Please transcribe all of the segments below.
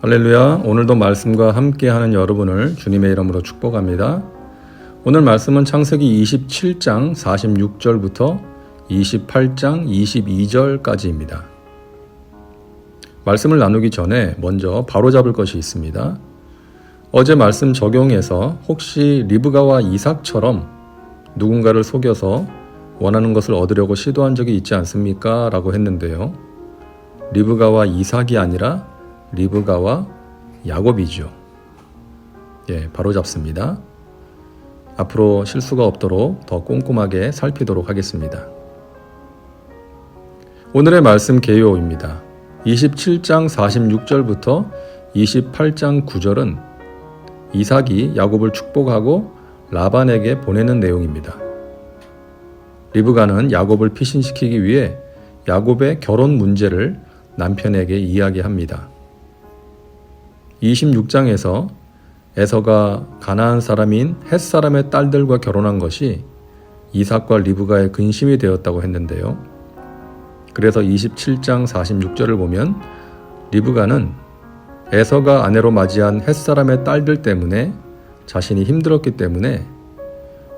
할렐루야. 오늘도 말씀과 함께하는 여러분을 주님의 이름으로 축복합니다. 오늘 말씀은 창세기 27장 46절부터 28장 22절까지입니다. 말씀을 나누기 전에 먼저 바로잡을 것이 있습니다. 어제 말씀 적용해서 혹시 리브가와 이삭처럼 누군가를 속여서 원하는 것을 얻으려고 시도한 적이 있지 않습니까? 라고 했는데요. 리브가와 이삭이 아니라 리브가와 야곱이죠. 바로잡습니다. 앞으로 실수가 없도록 더 꼼꼼하게 살피도록 하겠습니다. 오늘의 말씀 개요입니다. 27장 46절부터 28장 9절은 이삭이 야곱을 축복하고 라반에게 보내는 내용입니다. 리브가는 야곱을 피신시키기 위해 야곱의 결혼 문제를 남편에게 이야기합니다. 26장에서 에서가 가나안 사람인 헷 사람의 딸들과 결혼한 것이 이삭과 리브가의 근심이 되었다고 했는데요. 그래서 27장 46절을 보면 리브가는 에서가 아내로 맞이한 헷 사람의 딸들 때문에 자신이 힘들었기 때문에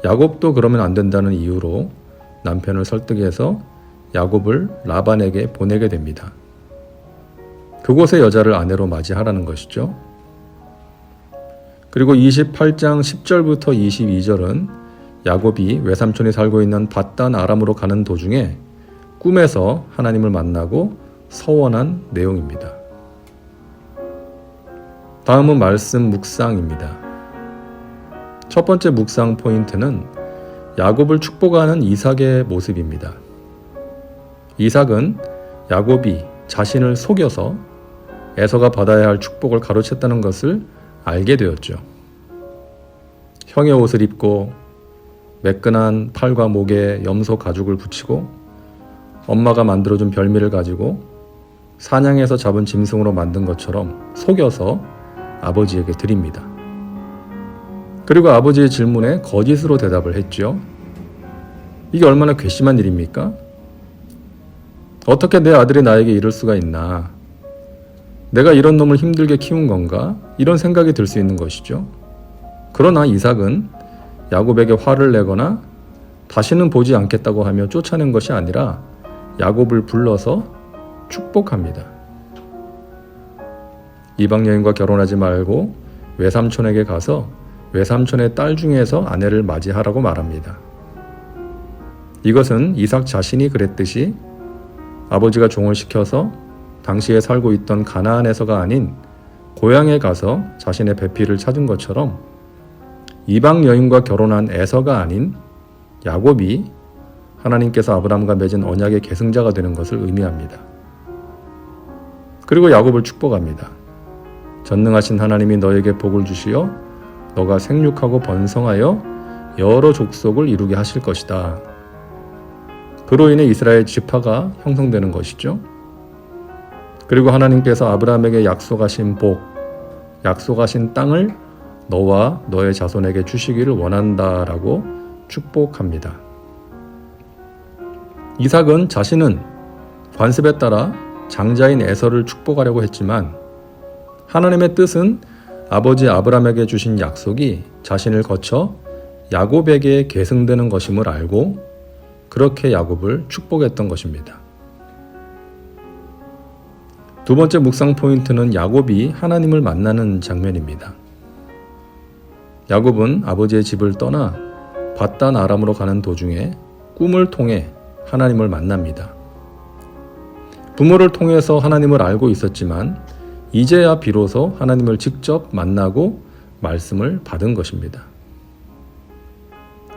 야곱도 그러면 안 된다는 이유로 남편을 설득해서 야곱을 라반에게 보내게 됩니다. 그곳의 여자를 아내로 맞이하라는 것이죠. 그리고 28장 10절부터 22절은 야곱이 외삼촌이 살고 있는 밧단 아람으로 가는 도중에 꿈에서 하나님을 만나고 서원한 내용입니다. 다음은 말씀 묵상입니다. 첫 번째 묵상 포인트는 야곱을 축복하는 이삭의 모습입니다. 이삭은 야곱이 자신을 속여서 에서가 받아야 할 축복을 가로챘다는 것을 알게 되었죠. 형의 옷을 입고 매끈한 팔과 목에 염소 가죽을 붙이고 엄마가 만들어준 별미를 가지고 사냥해서 잡은 짐승으로 만든 것처럼 속여서 아버지에게 드립니다. 그리고 아버지의 질문에 거짓으로 대답을 했죠. 이게 얼마나 괘씸한 일입니까? 어떻게 내 아들이 나에게 이럴 수가 있나? 내가 이런 놈을 힘들게 키운 건가? 이런 생각이 들 수 있는 것이죠. 그러나 이삭은 야곱에게 화를 내거나 다시는 보지 않겠다고 하며 쫓아낸 것이 아니라 야곱을 불러서 축복합니다. 이방 여인과 결혼하지 말고 외삼촌에게 가서 외삼촌의 딸 중에서 아내를 맞이하라고 말합니다. 이것은 이삭 자신이 그랬듯이 아버지가 종을 시켜서 당시에 살고 있던 가나안에서가 아닌 고향에 가서 자신의 배필을 찾은 것처럼 이방 여인과 결혼한 에서가 아닌 야곱이 하나님께서 아브라함과 맺은 언약의 계승자가 되는 것을 의미합니다. 그리고 야곱을 축복합니다. 전능하신 하나님이 너에게 복을 주시어 너가 생육하고 번성하여 여러 족속을 이루게 하실 것이다. 그로 인해 이스라엘 지파가 형성되는 것이죠. 그리고 하나님께서 아브라함에게 약속하신 복, 약속하신 땅을 너와 너의 자손에게 주시기를 원한다라고 축복합니다. 이삭은 자신은 관습에 따라 장자인 에서를 축복하려고 했지만 하나님의 뜻은 아버지 아브라함에게 주신 약속이 자신을 거쳐 야곱에게 계승되는 것임을 알고 그렇게 야곱을 축복했던 것입니다. 두 번째 묵상 포인트는 야곱이 하나님을 만나는 장면입니다. 야곱은 아버지의 집을 떠나 밧단 아람으로 가는 도중에 꿈을 통해 하나님을 만납니다. 부모를 통해서 하나님을 알고 있었지만 이제야 비로소 하나님을 직접 만나고 말씀을 받은 것입니다.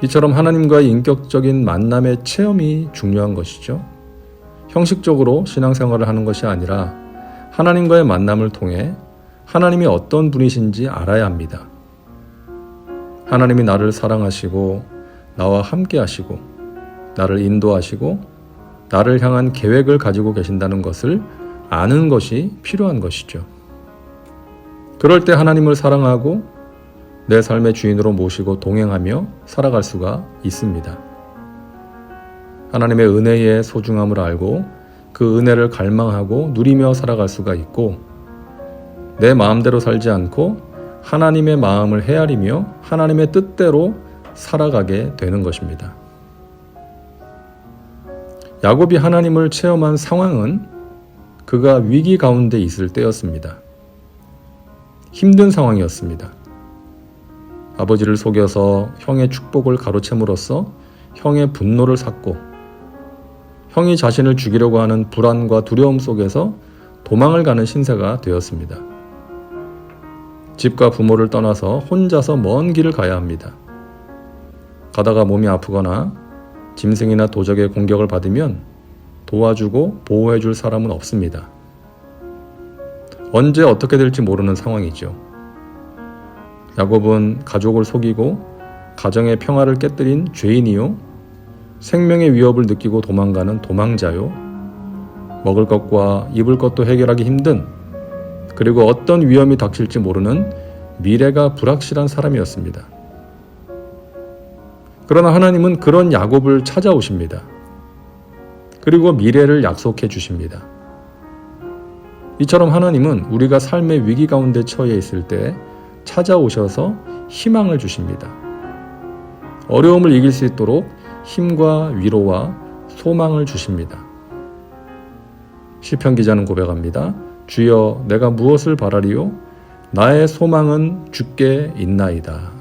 이처럼 하나님과의 인격적인 만남의 체험이 중요한 것이죠. 형식적으로 신앙생활을 하는 것이 아니라 하나님과의 만남을 통해 하나님이 어떤 분이신지 알아야 합니다. 하나님이 나를 사랑하시고 나와 함께 하시고 나를 인도하시고 나를 향한 계획을 가지고 계신다는 것을 아는 것이 필요한 것이죠. 그럴 때 하나님을 사랑하고 내 삶의 주인으로 모시고 동행하며 살아갈 수가 있습니다. 하나님의 은혜의 소중함을 알고 그 은혜를 갈망하고 누리며 살아갈 수가 있고, 내 마음대로 살지 않고 하나님의 마음을 헤아리며 하나님의 뜻대로 살아가게 되는 것입니다. 야곱이 하나님을 체험한 상황은 그가 위기 가운데 있을 때였습니다. 힘든 상황이었습니다. 아버지를 속여서 형의 축복을 가로챈으로써 형의 분노를 샀고, 형이 자신을 죽이려고 하는 불안과 두려움 속에서 도망을 가는 신세가 되었습니다. 집과 부모를 떠나서 혼자서 먼 길을 가야 합니다. 가다가 몸이 아프거나 짐승이나 도적의 공격을 받으면 도와주고 보호해줄 사람은 없습니다. 언제 어떻게 될지 모르는 상황이죠. 야곱은 가족을 속이고 가정의 평화를 깨뜨린 죄인이요, 생명의 위협을 느끼고 도망가는 도망자요, 먹을 것과 입을 것도 해결하기 힘든, 그리고 어떤 위험이 닥칠지 모르는 미래가 불확실한 사람이었습니다. 그러나 하나님은 그런 야곱을 찾아오십니다. 그리고 미래를 약속해 주십니다. 이처럼 하나님은 우리가 삶의 위기 가운데 처해 있을 때 찾아오셔서 희망을 주십니다. 어려움을 이길 수 있도록 힘과 위로와 소망을 주십니다. 시편 기자는 고백합니다. 주여, 내가 무엇을 바라리요? 나의 소망은 주께 있나이다.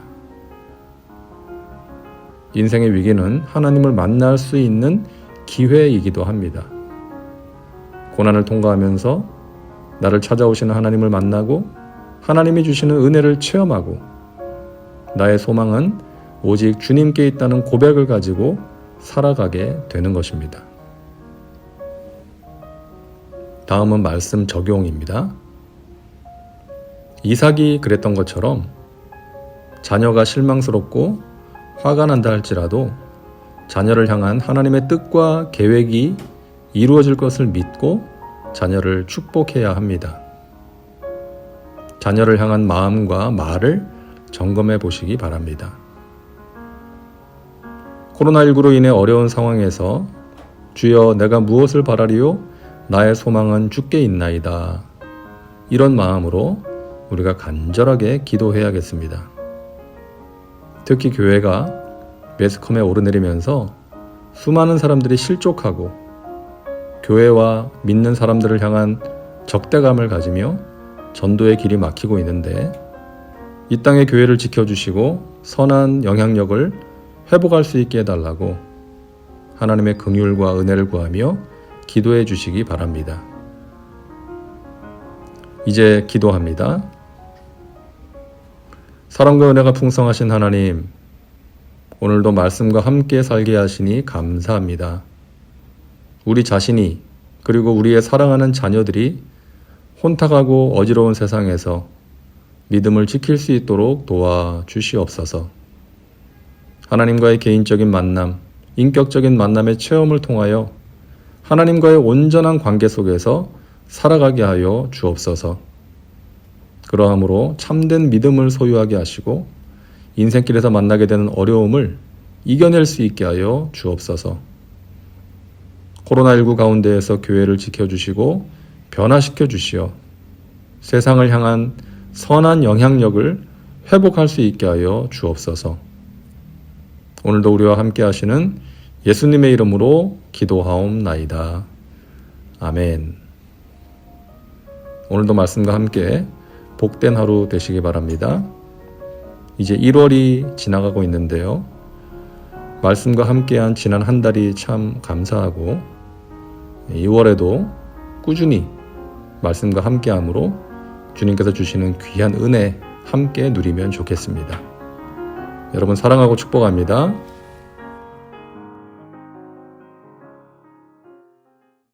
인생의 위기는 하나님을 만날 수 있는 기회이기도 합니다. 고난을 통과하면서 나를 찾아오시는 하나님을 만나고 하나님이 주시는 은혜를 체험하고, 나의 소망은 오직 주님께 있다는 고백을 가지고 살아가게 되는 것입니다. 다음은 말씀 적용입니다. 이삭이 그랬던 것처럼 자녀가 실망스럽고 화가 난다 할지라도 자녀를 향한 하나님의 뜻과 계획이 이루어질 것을 믿고 자녀를 축복해야 합니다. 자녀를 향한 마음과 말을 점검해 보시기 바랍니다. 코로나19로 인해 어려운 상황에서 주여, 내가 무엇을 바라리요? 나의 소망은 주께 있나이다. 이런 마음으로 우리가 간절하게 기도해야겠습니다. 특히 교회가 매스컴에 오르내리면서 수많은 사람들이 실족하고 교회와 믿는 사람들을 향한 적대감을 가지며 전도의 길이 막히고 있는데, 이 땅의 교회를 지켜주시고 선한 영향력을 회복할 수 있게 해달라고 하나님의 긍휼과 은혜를 구하며 기도해 주시기 바랍니다. 이제 기도합니다. 사랑과 은혜가 풍성하신 하나님, 오늘도 말씀과 함께 살게 하시니 감사합니다. 우리 자신이, 그리고 우리의 사랑하는 자녀들이 혼탁하고 어지러운 세상에서 믿음을 지킬 수 있도록 도와주시옵소서. 하나님과의 개인적인 만남, 인격적인 만남의 체험을 통하여 하나님과의 온전한 관계 속에서 살아가게 하여 주옵소서. 그러함으로 참된 믿음을 소유하게 하시고 인생길에서 만나게 되는 어려움을 이겨낼 수 있게 하여 주옵소서. 코로나19 가운데에서 교회를 지켜주시고 변화시켜 주시어 세상을 향한 선한 영향력을 회복할 수 있게 하여 주옵소서. 오늘도 우리와 함께 하시는 예수님의 이름으로 기도하옵나이다. 아멘. 오늘도 말씀과 함께 복된 하루 되시기 바랍니다. 이제 1월이 지나가고 있는데요. 말씀과 함께한 지난 한 달이 참 감사하고 2월에도 꾸준히 말씀과 함께함으로 주님께서 주시는 귀한 은혜 함께 누리면 좋겠습니다. 여러분 사랑하고 축복합니다.